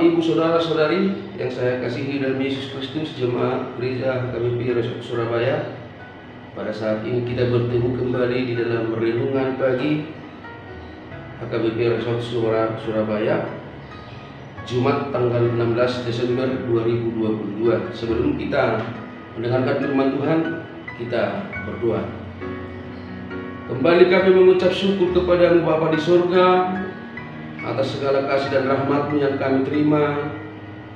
Ibu, Saudara-saudari yang saya kasihi dalam Yesus Kristus, jemaat Gereja HKBP Resort Surabaya. Pada saat ini kita bertemu kembali di dalam renungan pagi HKBP Resort Surabaya, Jumat tanggal 16 Desember 2022. Sebelum kita mendengarkan firman Tuhan, kita berdoa. Kembali kami mengucap syukur kepada-Mu Bapa di surga atas segala kasih dan rahmat-Mu yang kami terima,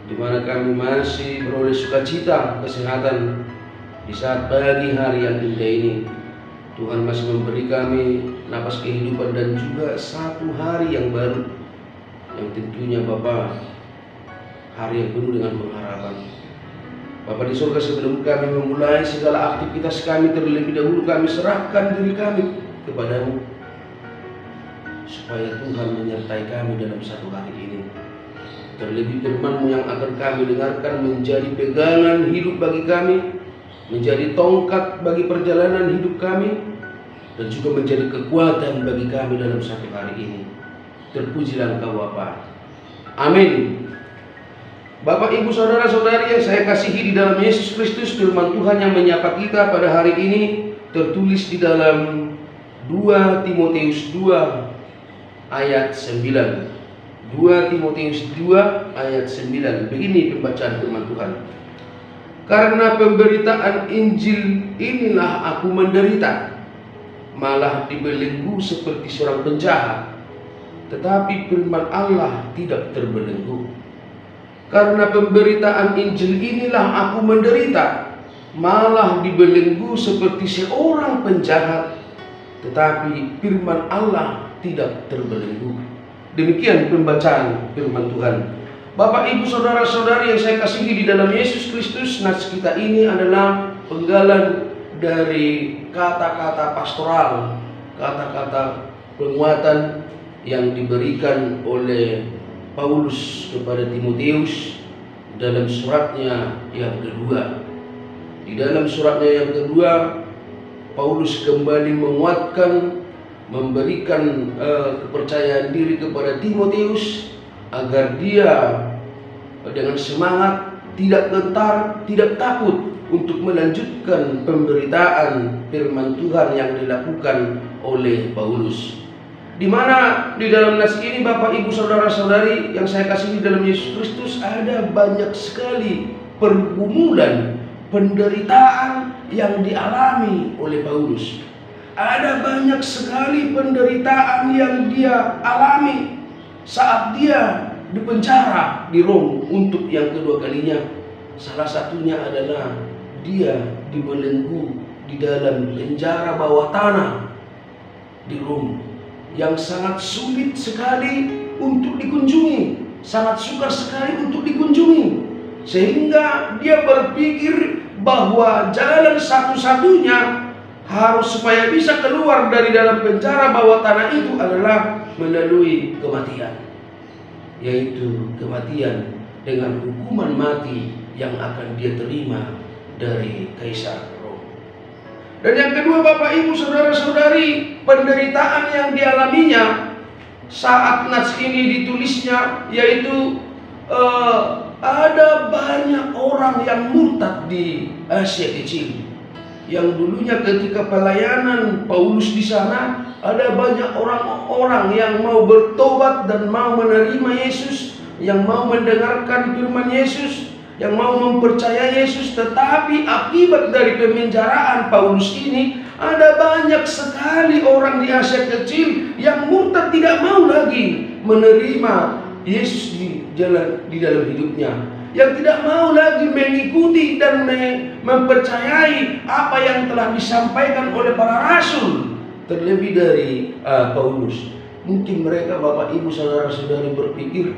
di mana kami masih beroleh sukacita, kesehatan di saat pagi hari yang indah ini. Tuhan masih memberi kami napas kehidupan dan juga satu hari yang baru, yang tentunya Bapa, hari yang penuh dengan pengharapan. Bapa di surga, sebelum kami memulai segala aktivitas kami, terlebih dahulu kami serahkan diri kami kepada-Mu, supaya Tuhan menyertai kami dalam satu hari ini. Terlebih firman-Mu yang akan kami dengarkan menjadi pegangan hidup bagi kami, menjadi tongkat bagi perjalanan hidup kami, dan juga menjadi kekuatan bagi kami dalam satu hari ini. Terpujilah Engkau Bapa. Amin. Bapak, Ibu, Saudara-saudari yang saya kasihi di dalam Yesus Kristus, firman Tuhan yang menyapa kita pada hari ini tertulis di dalam 2 Timotius 2 ayat 9. 2 Timotius 2 ayat 9. Begini pembacaan firman Tuhan. Karena pemberitaan Injil inilah aku menderita, malah dibelenggu seperti seorang penjahat, tetapi firman Allah tidak terbelenggu. Karena pemberitaan Injil inilah aku menderita, malah dibelenggu seperti seorang penjahat, tetapi firman Allah tidak terbelenggu. Demikian pembacaan firman Tuhan. Bapak, Ibu, Saudara-saudari yang saya kasihi di dalam Yesus Kristus, nats kita ini adalah penggalan dari kata-kata pastoral, kata-kata penguatan yang diberikan oleh Paulus kepada Timotius dalam suratnya yang kedua. Di dalam suratnya yang kedua, Paulus kembali menguatkan, memberikan kepercayaan diri kepada Timotius agar dia dengan semangat, tidak gentar, tidak takut untuk melanjutkan pemberitaan firman Tuhan yang dilakukan oleh Paulus. Di mana di dalam nas ini, Bapak, Ibu, Saudara-saudari yang saya kasihi dalam Yesus Kristus, ada banyak sekali pergumulan, penderitaan yang dialami oleh Paulus. Ada banyak sekali penderitaan yang dia alami saat dia dipenjara di Rom untuk yang kedua kalinya. Salah satunya adalah dia dibelenggu di dalam penjara bawah tanah di Rom, yang sangat sulit sekali untuk dikunjungi, sangat sukar sekali untuk dikunjungi, sehingga dia berpikir bahwa jalan satu-satunya harus supaya bisa keluar dari dalam penjara bawah tanah itu adalah melalui kematian, yaitu kematian dengan hukuman mati yang akan dia terima dari Kaisar. Dan yang kedua, Bapak, Ibu, Saudara-saudari, penderitaan yang dialaminya saat nats ini ditulisnya, yaitu ada banyak orang yang murtad di Asia Kecil. Yang dulunya ketika pelayanan Paulus di sana, ada banyak orang-orang yang mau bertobat dan mau menerima Yesus, yang mau mendengarkan firman Yesus, yang mau mempercayai Yesus. Tetapi akibat dari pemenjaraan Paulus ini, ada banyak sekali orang di Asia Kecil yang murtad, tidak mau lagi menerima Yesus di dalam hidupnya, yang tidak mau lagi mengikuti dan mempercayai apa yang telah disampaikan oleh para rasul, terlebih dari Paulus. Mungkin mereka, Bapak, Ibu, Saudara-saudari, berpikir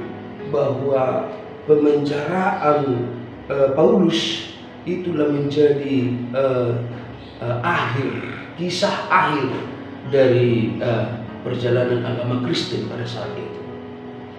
bahwa pemenjaraan Paulus itulah menjadi kisah akhir dari perjalanan agama Kristen pada saat itu.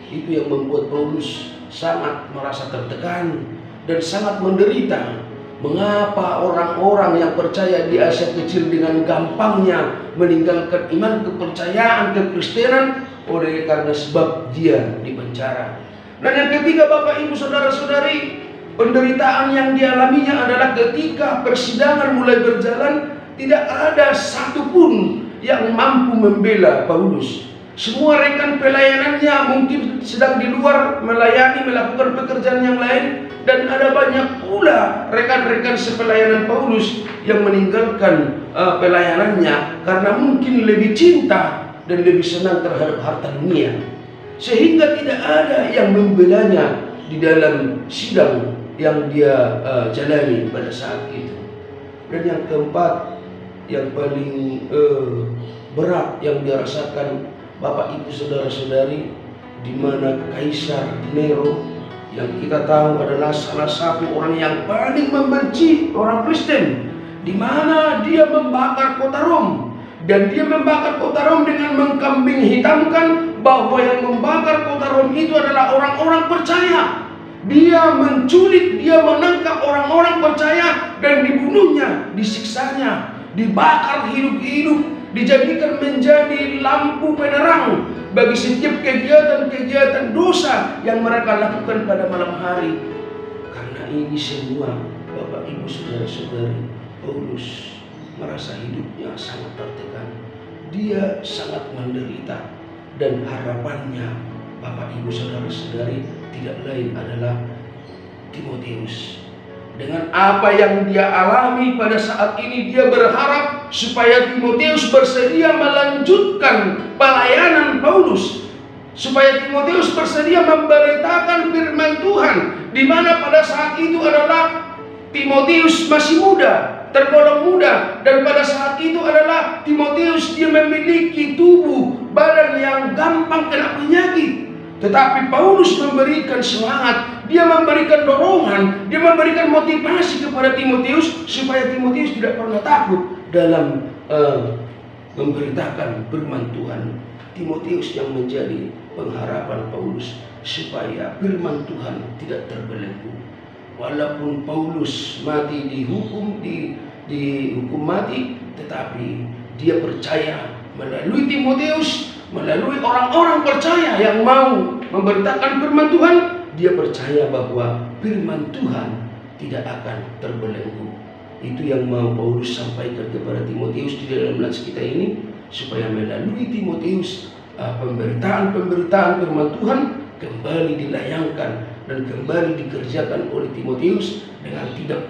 Itu yang membuat Paulus sangat merasa tertekan dan sangat menderita. Mengapa orang-orang yang percaya di Asia Kecil dengan gampangnya meninggalkan iman, kepercayaan, kekristenan, oleh karena sebab dia dipenjara. Dan yang ketiga, Bapak Ibu Saudara-saudari, penderitaan yang dialaminya adalah ketika persidangan mulai berjalan, tidak ada satupun yang mampu membela Paulus. Semua rekan pelayanannya mungkin sedang di luar melayani, melakukan pekerjaan yang lain. Dan ada banyak pula rekan-rekan sepelayanan Paulus yang meninggalkan pelayanannya karena mungkin lebih cinta dan lebih senang terhadap harta dunia, sehingga tidak ada yang membelanya di dalam sidang yang dia jalani pada saat itu. Dan yang keempat, yang paling berat yang dirasakan Bapak Ibu Saudara-saudari, di mana Kaisar Nero yang kita tahu adalah salah satu orang yang paling membenci orang Kristen, di mana dia membakar kota Rom. Dan dia membakar kota Rom dengan mengkambing hitamkan bahwa yang membakar kota Rom itu adalah orang-orang percaya. Dia menculik, dia menangkap orang-orang percaya dan dibunuhnya, disiksanya, dibakar hidup-hidup, dijadikan menjadi lampu penerang bagi setiap kegiatan-kegiatan dosa yang mereka lakukan pada malam hari. Karena ini semua, Bapak Ibu Saudara-saudari, Paulus merasa hidupnya sangat tertekan. Dia sangat menderita, dan harapannya, Bapak Ibu Saudara-saudari, tidak lain adalah Timotius. Dengan apa yang dia alami pada saat ini, dia berharap supaya Timotius bersedia melanjutkan pelayanan Paulus, supaya Timotius bersedia memberitakan firman Tuhan, di mana pada saat itu adalah Timotius masih muda, tergolong muda, dan pada saat itu adalah Timotius dia memiliki tubuh badan yang gampang kena penyakit. Tetapi Paulus memberikan semangat, dia memberikan dorongan, dia memberikan motivasi kepada Timotius supaya Timotius tidak pernah takut dalam memberitakan firman Tuhan. Timotius yang menjadi pengharapan Paulus supaya firman Tuhan tidak terbelenggu. Walaupun Paulus mati dihukum mati, tetapi dia percaya melalui Timotius, melalui orang-orang percaya yang mau memberitakan firman Tuhan, dia percaya bahwa firman Tuhan tidak akan terbelenggu. Itu yang mau Paulus sampaikan kepada Timotius di dalam nats kita ini, supaya melalui Timotius pemberitaan firman Tuhan kembali dilayangkan dan kembali dikerjakan oleh Timotius dengan tidak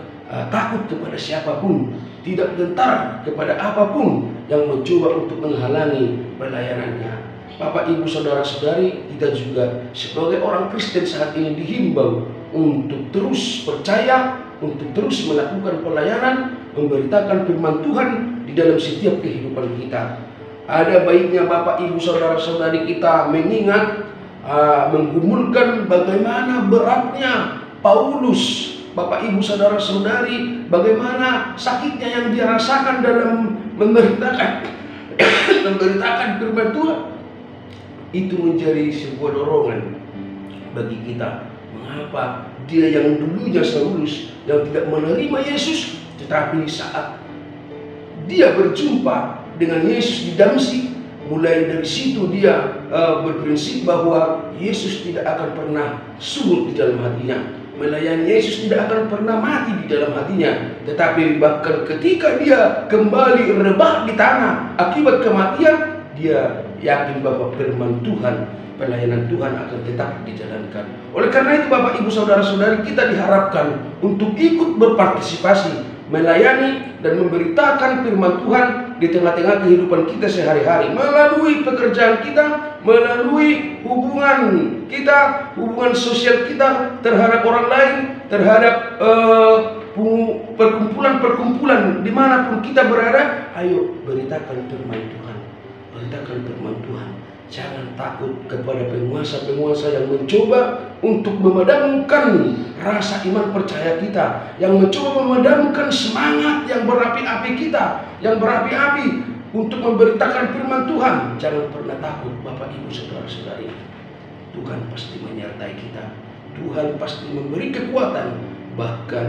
takut kepada siapapun, tidak gentar kepada apapun yang mencoba untuk menghalangi pelayanannya. Bapak Ibu Saudara-saudari, kita juga sebagai orang Kristen saat ini dihimbau untuk terus percaya, untuk terus melakukan pelayanan, memberitakan firman Tuhan di dalam setiap kehidupan kita. Ada baiknya Bapak Ibu Saudara-saudari kita mengingat, menggumulkan bagaimana beratnya Paulus, Bapak Ibu Saudara-saudari, bagaimana sakitnya yang dia rasakan dalam memberitakan firman Tuhan. Itu menjadi sebuah dorongan bagi kita. Mengapa dia yang dulunya Saulus, yang tidak menerima Yesus, tetapi saat dia berjumpa dengan Yesus di Damsyik, mulai dari situ dia berprinsip bahwa Yesus tidak akan pernah surut di dalam hatinya. Melayani Yesus tidak akan pernah mati di dalam hatinya. Tetapi bahkan ketika dia kembali rebah di tanah akibat kematian, dia yakin bahwa firman Tuhan, pelayanan Tuhan akan tetap dijalankan. Oleh karena itu Bapak Ibu Saudara-saudari, kita diharapkan untuk ikut berpartisipasi, melayani dan memberitakan firman Tuhan di tengah-tengah kehidupan kita sehari-hari, melalui pekerjaan kita, melalui hubungan kita, hubungan sosial kita terhadap orang lain, terhadap perkumpulan-perkumpulan dimanapun kita berada. Ayo beritakan firman Tuhan, beritakan firman Tuhan. Jangan takut kepada penguasa-penguasa yang mencoba untuk memadamkan rasa iman percaya kita, yang mencoba memadamkan semangat yang berapi-api kita, yang berapi-api untuk memberitakan firman Tuhan. Jangan pernah takut Bapak Ibu Saudara-saudari. Tuhan pasti menyertai kita. Tuhan pasti memberi kekuatan. Bahkan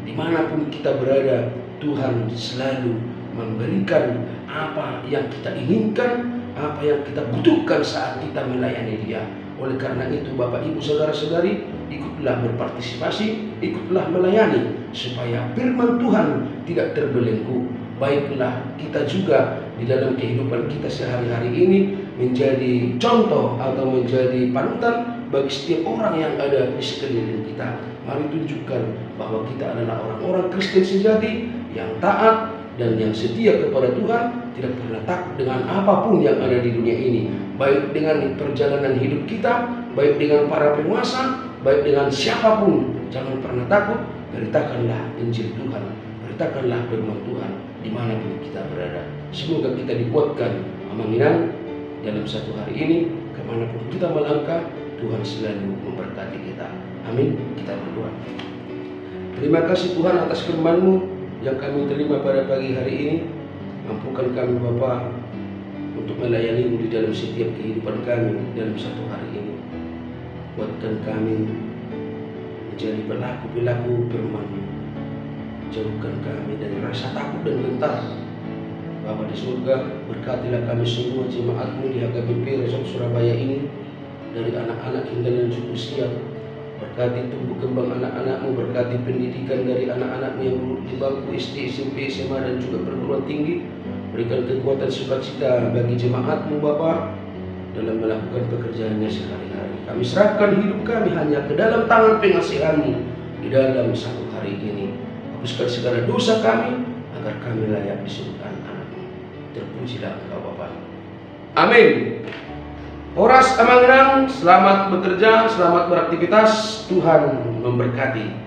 dimanapun kita berada, Tuhan selalu memberikan apa yang kita inginkan, apa yang kita butuhkan saat kita melayani Dia. Oleh karena itu Bapak Ibu Saudara-saudari, ikutlah berpartisipasi, ikutlah melayani supaya firman Tuhan tidak terbelenggu. Baiklah kita juga di dalam kehidupan kita sehari-hari ini menjadi contoh atau menjadi panutan bagi setiap orang yang ada di sekeliling kita. Mari tunjukkan bahwa kita adalah orang-orang Kristen sejati yang taat dan yang setia kepada Tuhan, tidak pernah takut dengan apapun yang ada di dunia ini, baik dengan perjalanan hidup kita, baik dengan para penguasa, baik dengan siapapun. Jangan pernah takut, beritakanlah Injil Tuhan, beritakanlah firman Tuhan dimanapun kita berada. Semoga kita dikuatkan amanginan dalam satu hari ini, kemanapun kita melangkah, Tuhan selalu memberkati kita. Amin. Kita berdoa. Terima kasih Tuhan atas firman-Mu yang kami terima pada pagi hari ini. Mampukan kami Bapa untuk melayani-Mu di dalam setiap kehidupan kami dalam satu hari ini. Buatkan kami menjadi pelaku-pelaku firman-Mu. Jauhkan kami dari rasa takut dan gentar. Bapa di surga, berkatilah kami semua jemaat-Mu di HKBP Resort Surabaya ini, dari anak-anak hingga lanjut usia. Berkati tumbuh kembang anak-anak-Mu, berkati pendidikan dari anak-anak-Mu yang duduk di bangku SD, SMP, SMA dan juga perguruan tinggi. Berikan kekuatan sukacita bagi jemaat-Mu Bapa dalam melakukan pekerjaannya sehari-hari. Kami serahkan hidup kami hanya ke dalam tangan pengasihan-Mu di dalam satu hari ini. Hapuskan segala dosa kami agar kami layak disebut anak-anak-Mu. Terpujilah Engkau Bapa. Amin. Horas Amangenang, selamat bekerja, selamat beraktivitas. Tuhan memberkati.